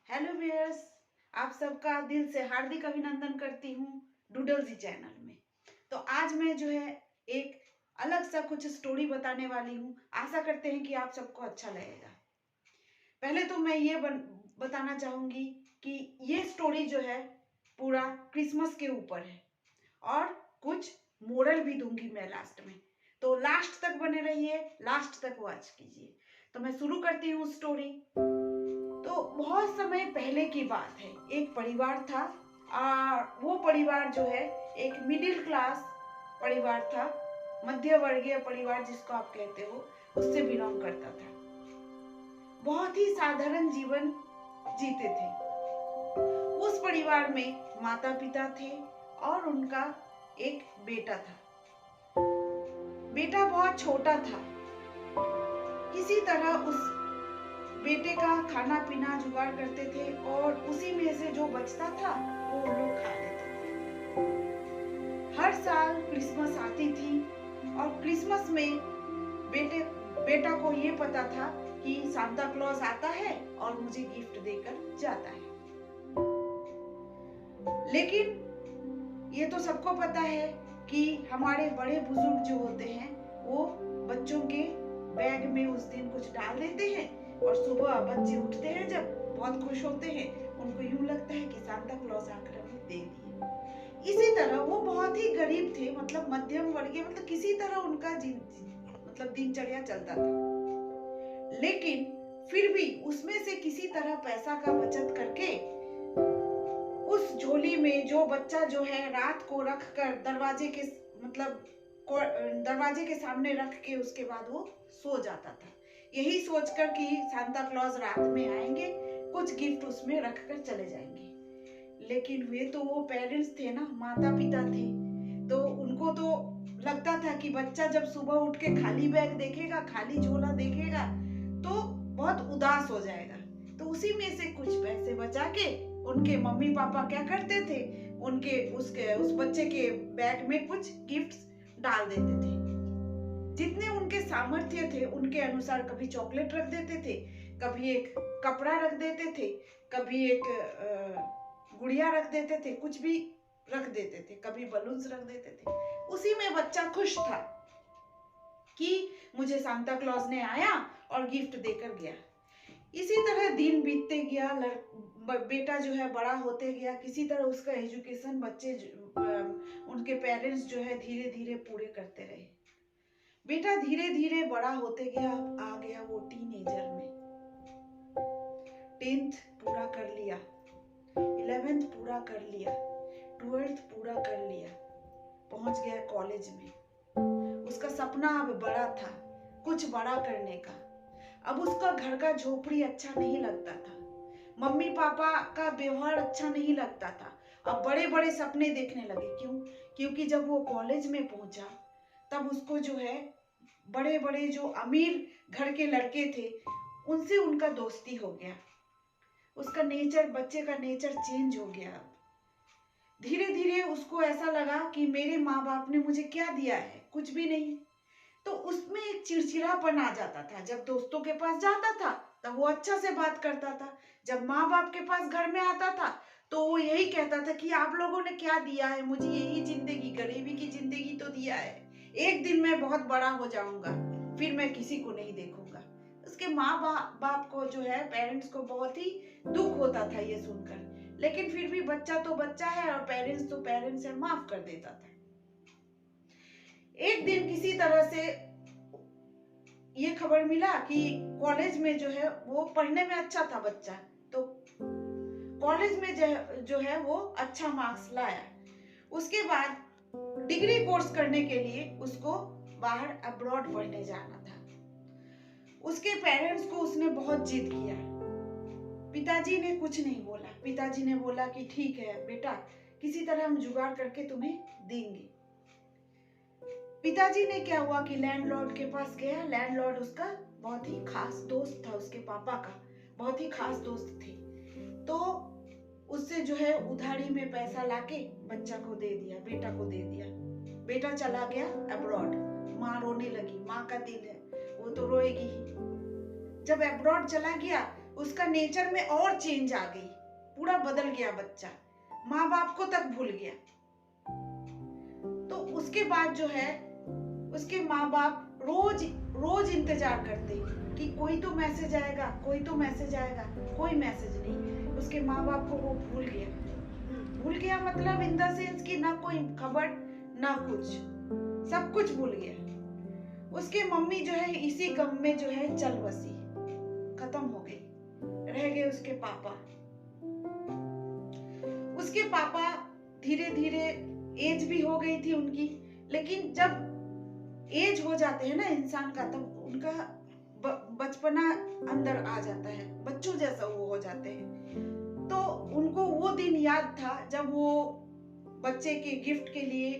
Hello viewers, आप सबका दिल से हार्दिक अभिनंदन करती हूँ डूडलजी चैनल में। तो आज मैं जो है एक अलग सा कुछ स्टोरी बताने वाली हूँ। आशा करते हैं कि आप सबको अच्छा लगेगा। पहले तो मैं ये बताना चाहूँगी कि ये स्टोरी जो है पूरा क्रिसमस के ऊपर है और कुछ मोरल भी दूंगी मैं लास्ट में। तो लास्ट तक बने रहिए, लास्ट तक वॉच कीजिए। तो मैं शुरू करती हूँ स्टोरी। तो बहुत समय पहले की बात है, एक परिवार था। वो परिवार जो है एक मिडिल क्लास परिवार था, मध्य वर्गीय परिवार जिसको आप कहते हो, उससे बिलोंग करता था। बहुत ही साधारण जीवन जीते थे। उस परिवार में माता पिता थे और उनका एक बेटा था। बेटा बहुत छोटा था। किसी तरह उस बेटे का खाना पीना जुगाड़ करते थे और उसी में से जो बचता था वो लोग खा लेते थे। हर साल क्रिसमस आती थी और क्रिसमस में बेटा को ये पता था कि सांता क्लॉज आता है और मुझे गिफ्ट देकर जाता है। लेकिन ये तो सबको पता है कि हमारे बड़े बुजुर्ग जो होते हैं वो बच्चों के बैग में उस दिन कुछ डाल देते हैं और सुबह बच्चे उठते हैं जब बहुत खुश होते हैं, उनको यूं लगता है कि सांता क्लॉज आकर हमें दे दिए। इसी तरह वो बहुत ही गरीब थे, मतलब मध्यम वर्गीय, मतलब किसी तरह उनका दिनचर्या चलता था। लेकिन फिर भी उसमें से किसी तरह पैसा का बचत करके उस झोली में जो बच्चा जो है रात को रख कर दरवाजे के सामने रख के उसके बाद वो सो जाता था, यही सोचकर कि सांता क्लॉज रात में आएंगे, कुछ गिफ्ट उसमें रख कर चले जाएंगे। लेकिन वे तो वो पेरेंट्स थे ना, माता पिता थे, तो उनको तो लगता था कि बच्चा जब सुबह उठ के खाली बैग देखेगा, खाली झोला देखेगा तो बहुत उदास हो जाएगा। तो उसी में से कुछ पैसे बचा के उनके मम्मी पापा क्या करते थे, उस बच्चे के बैग में कुछ गिफ्ट्स डाल देते थे। जितने उनके सामर्थ्य थे उनके अनुसार कभी चॉकलेट रख देते थे, कभी एक कपड़ा रख देते थे, कभी एक गुड़िया रख देते थे, कुछ भी रख देते थे, कभी बलून्स रख देते थे। उसी में बच्चा खुश था कि मुझे सांता क्लॉज ने आया और गिफ्ट देकर गया। इसी तरह दिन बीतते गया, बेटा जो है बड़ा होते गया। किसी तरह उसका एजुकेशन उनके पेरेंट्स जो है धीरे धीरे पूरे करते रहे। बेटा धीरे धीरे बड़ा होते गया, आ गया वो टीनेजर में। 10th पूरा कर लिया, 11th पूरा कर लिया, 12th पूरा कर लिया, पहुंच गया कॉलेज में। उसका सपना अब बड़ा था, कुछ बड़ा करने का। अब उसका घर का झोपड़ी अच्छा नहीं लगता था, मम्मी पापा का व्यवहार अच्छा नहीं लगता था। अब बड़े बड़े सपने देखने लगे। क्यों? क्योंकि जब वो कॉलेज में पहुंचा तब उसको जो है बड़े बड़े जो अमीर घर के लड़के थे उनसे उनका दोस्ती हो गया। उसका नेचर, बच्चे का नेचर चेंज हो गया। धीरे धीरे उसको ऐसा लगा कि मेरे माँ बाप ने मुझे क्या दिया है, कुछ भी नहीं। तो उसमें एक चिड़चिड़ापन आ जाता था। जब दोस्तों के पास जाता था तब वो अच्छा से बात करता था, जब माँ बाप के पास घर में आता था तो वो यही कहता था कि आप लोगों ने क्या दिया है मुझे, यही जिंदगी, गरीबी की जिंदगी तो दिया है। एक दिन मैं बहुत बड़ा हो जाऊंगा, फिर मैं किसी को नहीं देखूंगा। उसके माँ बाप को जो है, पेरेंट्स को बहुत ही दुख होता था ये सुनकर। लेकिन फिर भी बच्चा तो बच्चा है और पेरेंट्स तो पेरेंट्स है, माफ कर देता था। एक दिन किसी तरह से ये खबर मिला कि कॉलेज में जो है वो पढ़ने में अच्छा था बच्चा, तो कॉलेज में जो है वो अच्छा मार्क्स लाया। उसके बाद डिग्री कोर्स करने के लिए उसको बाहर अब्रॉड पढ़ने जाना था। उसके पेरेंट्स को उसने बहुत जिद किया। पिताजी ने कुछ नहीं बोला। पिताजी ने बोला कि ठीक है बेटा, किसी तरह हम जुगाड़ करके तुम्हें देंगे। पिताजी ने क्या हुआ कि लैंडलॉर्ड के पास गया। लैंडलॉर्ड उसका बहुत ही खास दोस्त था, उसके पापा का बहुत ही खास दोस्त थे। तो उससे जो है उधारी में पैसा लाके बच्चा को दे दिया, बेटा को दे दिया। बेटा चला गया अब्रॉड। माँ रोने लगी, माँ का दिल है, वो तो रोएगी ही। जब अब्रॉड चला गया उसका नेचर में और चेंज आ गई, पूरा बदल गया बच्चा, माँ बाप को तक भूल गया। तो उसके बाद जो है उसके माँ बाप रोज रोज इंतजार करते कि कोई तो मैसेज आएगा, कोई तो मैसेज आएगा, कोई मैसेज नहीं। उसके माँ बाप को वो भूल गया मतलब इन द सेंस कि ना कोई खबर ना कुछ, सब कुछ भूल गया। उसके मम्मी जो है इसी गम में जो है चल बसी, खत्म हो गई, रह गए उसके पापा। उसके पापा धीरे धीरे एज भी हो गई थी उनकी, लेकिन जब एज हो जाते हैं ना इंसान का, तब उनका बचपना अंदर आ जाता है, बच्चों जैसा वो हो जाते हैं। तो उनको वो दिन याद था जब वो बच्चे के गिफ्ट के लिए,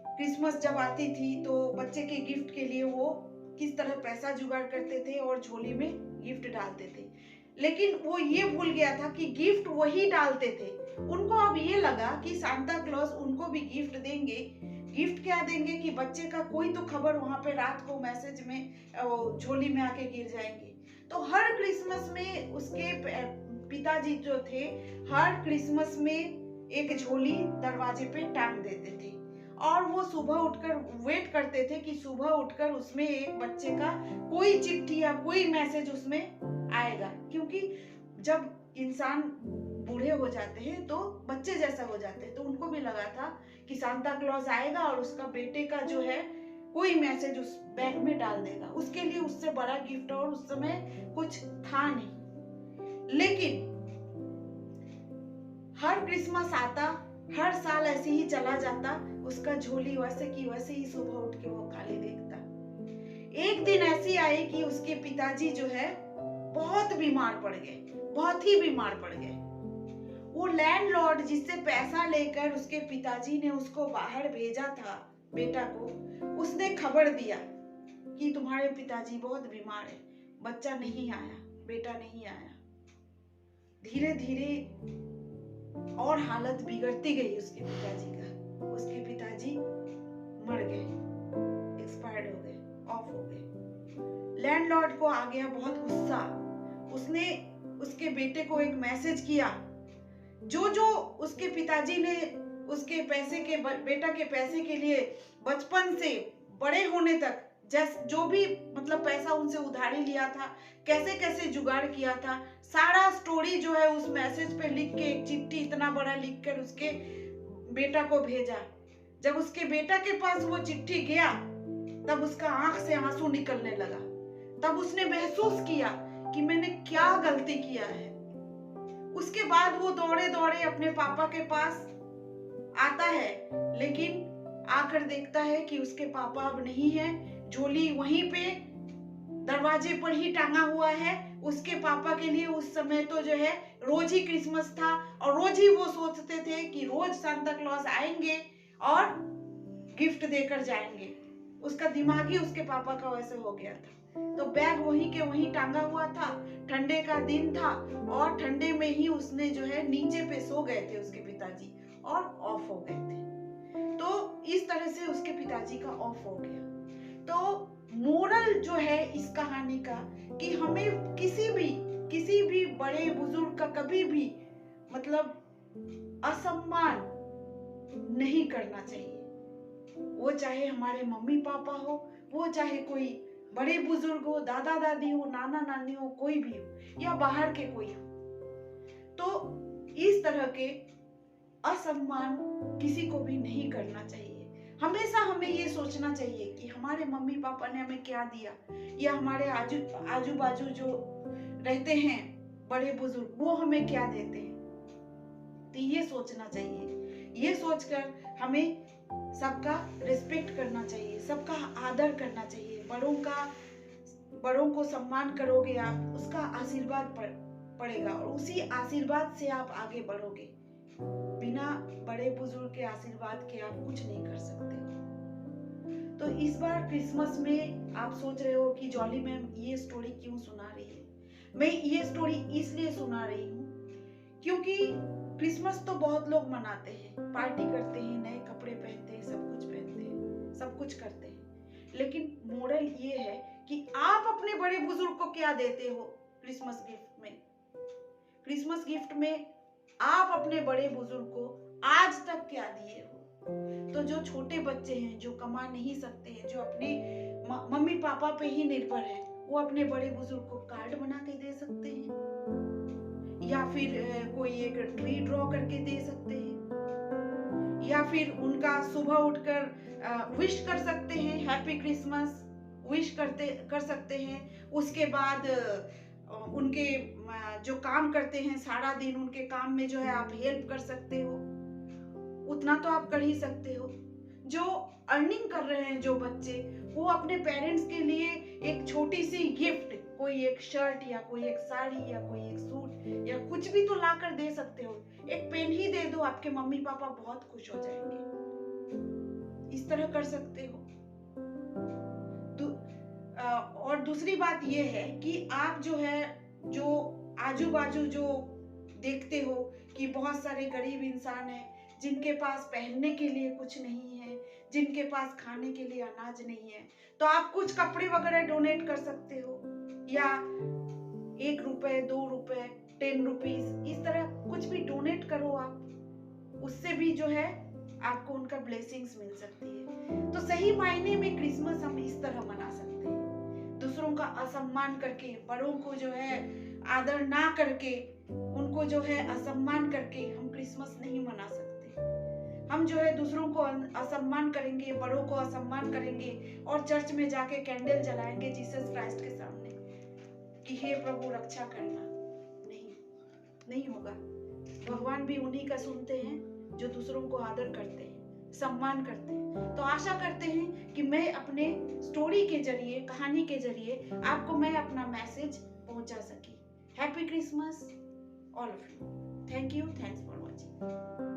क्रिसमस जब आती थी तो बच्चे के गिफ्ट के लिए वो किस तरह पैसा जुगाड़ करते थे और झोली में गिफ्ट डालते थे। लेकिन वो ये भूल गया था कि गिफ्ट वही डालते थे। उनको अब ये लगा कि सांता क्लॉज उनको भी गिफ्ट देंगे। गिफ्ट क्या देंगे कि बच्चे का कोई तो खबर वहां पे रात को मैसेज में झोली में आके गिर जाएंगे। तो हर क्रिसमस में उसके पिताजी जो थे, हर क्रिसमस में एक झोली दरवाजे पे टांग देते थे और वो सुबह उठकर वेट करते थे कि सुबह उठकर उसमें एक बच्चे का कोई चिट्ठी या कोई मैसेज उसमें आएगा। क्योंकि जब इंसान बूढ़े हो जाते हैं तो बच्चे जैसा हो जाते हैं, तो उनको भी लगा था कि सांता क्लॉज आएगा और उसका बेटे का जो है कोई मैसेज उस बैग में डाल देगा। उसके लिए उससे बड़ा गिफ्ट और उस समय कुछ था नहीं। लेकिन हर क्रिसमस आता, हर साल ऐसे ही चला जाता, उसका झोली वैसे की वैसे ही सुबह उठ के वो खाली देखता। एक दिन ऐसी आई कि उसके पिताजी जो है बहुत बीमार पड़ गए, बहुत ही बीमार पड़ गए। वो लैंडलॉर्ड जिससे पैसा लेकर उसके पिताजी ने उसको बाहर भेजा था बेटा को, उसने खबर दिया कि तुम्हारे पिताजी बहुत बीमार है, बच्चा नहीं आया, बेटा नहीं आया। धीरे धीरे और हालत बिगड़ती गई उसके पिताजी का। उसके पिताजी मर गए, एक्सपायर्ड हो गए, ऑफ हो गए। लैंडलॉर्ड को आ गया बहुत गुस्सा। उसने उसके बेटे को एक मैसेज किया, जो उसके पिताजी ने उसके पैसे के बेटा के पैसे के लिए बचपन से बड़े होने तक जो भी मतलब पैसा उनसे उधारी लिया था, कैसे कैसे जुगाड़ किया था, सारा स्टोरी जो है उस मैसेज पे लिख के, एक चिट्ठी इतना बड़ा लिख कर उसके बेटा को भेजा। जब उसके बेटा के पास वो चिट्ठी गया तब उसका आंख से आंसू निकलने लगा। तब उसने महसूस किया कि मैंने क्या गलती किया है। उसके बाद वो दौड़े दौड़े अपने पापा के पास आता है, लेकिन आकर देखता है कि उसके पापा अब नहीं है। झोली वहीं पे दरवाजे पर ही टांगा हुआ है। उसके पापा के लिए उस समय तो जो है रोज ही क्रिसमस था और रोज ही वो सोचते थे कि रोज सांता क्लॉज आएंगे और गिफ्ट देकर जाएंगे। उसका दिमाग ही उसके पापा का वैसे हो गया था। तो बैग वहीं के वहीं टांगा हुआ था। ठंडे का दिन था और ठंडे में ही उसने जो है नीचे पे सो गए थे उसके पिताजी और ऑफ हो गए थे। तो इस तरह से उसके पिताजी का ऑफ हो गया। तो मोरल जो है इस कहानी का कि हमें किसी भी बड़े बुजुर्ग का कभी भी मतलब असम्मान नहीं करना चाहिए। वो चाहे हमारे मम्मी पापा हो, वो चाहे कोई बड़े बुजुर्ग हो, दादा दादी हो, नाना नानी हो, कोई भी हो या बाहर के कोई हो। तो इस तरह के असम्मान किसी को भी नहीं करना चाहिए। हमेशा हमें ये सोचना चाहिए कि हमारे मम्मी पापा ने हमें क्या दिया, या हमारे आजू बाजू जो रहते हैं बड़े बुजुर्ग वो हमें क्या देते हैं। तो ये सोचना चाहिए। ये सोचकर हमें सबका रिस्पेक्ट करना चाहिए, सबका आदर करना चाहिए। बड़ों को सम्मान करोगे आप, उसका आशीर्वाद पड़ेगा और उसी आशीर्वाद से आप आगे बढ़ोगे। बिना बड़े बुजुर्ग के आशीर्वाद के आप कुछ नहीं कर सकते। तो इस बार क्रिसमस में आप सोच रहे हो कि जॉली मैम ये स्टोरी क्यों सुना रही है। मैं ये स्टोरी इसलिए सुना रही हूँ क्योंकि क्रिसमस तो बहुत लोग मनाते हैं, पार्टी करते हैं, नए कपड़े पहनते हैं, सब कुछ पहनते हैं, सब कुछ करते हैं। लेकिन मोरल ये है कि आप अपने बड़े बुजुर्ग को क्या देते हो क्रिसमस गिफ्ट में। क्रिसमस गिफ्ट में आप अपने बड़े बुजुर्ग को आज तक क्या दिए हो? तो जो छोटे बच्चे हैं, जो कमा नहीं सकते हैं, जो अपने मम्मी पापा पे ही निर्भर है, वो अपने बड़े बुजुर्ग को कार्ड बना के दे सकते हैं, या फिर कोई एक ट्री ड्रॉ करके दे सकते हैं, या फिर उनका सुबह उठकर विश कर सकते हैं, हैप्पी क्रिसमस विश कर सकते हैं। उसके बाद उनके जो काम करते हैं सारा दिन, उनके काम में जो है आप हेल्प कर सकते हो, उतना तो आप कर ही सकते हो। जो अर्निंग कर रहे हैं जो बच्चे, वो अपने पेरेंट्स के लिए एक छोटी सी गिफ्ट, कोई एक शर्ट या कोई एक साड़ी या कोई एक सूट या कुछ भी तो ला कर दे सकते हो। एक पेन ही दे दो, आपके मम्मी पापा बहुत खुश हो जाएंगे। इस तरह कर सकते हो। और दूसरी बात ये है कि आप जो है, जो आजू बाजू जो देखते हो कि बहुत सारे गरीब इंसान हैं जिनके पास पहनने के लिए कुछ नहीं है, जिनके पास खाने के लिए अनाज नहीं है, तो आप कुछ कपड़े वगैरह डोनेट कर सकते हो, या 1 रुपए, 2 रुपए, 10 रुपीज, इस तरह कुछ भी डोनेट करो आप। उससे भी जो है आपको उनका ब्लेसिंग्स मिल सकती है। तो सही मायने में क्रिसमस हम इस तरह मना सकते हैं, दूसरों का असम्मान करके, बड़ों को जो है आदर ना करके, उनको जो है असम्मान करके हम क्रिसमस नहीं मना सकते। हम जो है दूसरों को असम्मान करेंगे, बड़ों को असम्मान करेंगे और चर्च में जाके कैंडल जलाएंगे जीसस क्राइस्ट के सामने कि हे प्रभु रक्षा करना, नहीं होगा। भगवान भी उन्हीं का सुनते हैं जो दूसरों को आदर करते हैं, सम्मान करते हैं। तो आशा करते हैं कि मैं अपने स्टोरी के जरिए, कहानी के जरिए आपको मैं अपना मैसेज पहुंचा सकी। Happy Christmas all of you. Thank you, thanks for watching.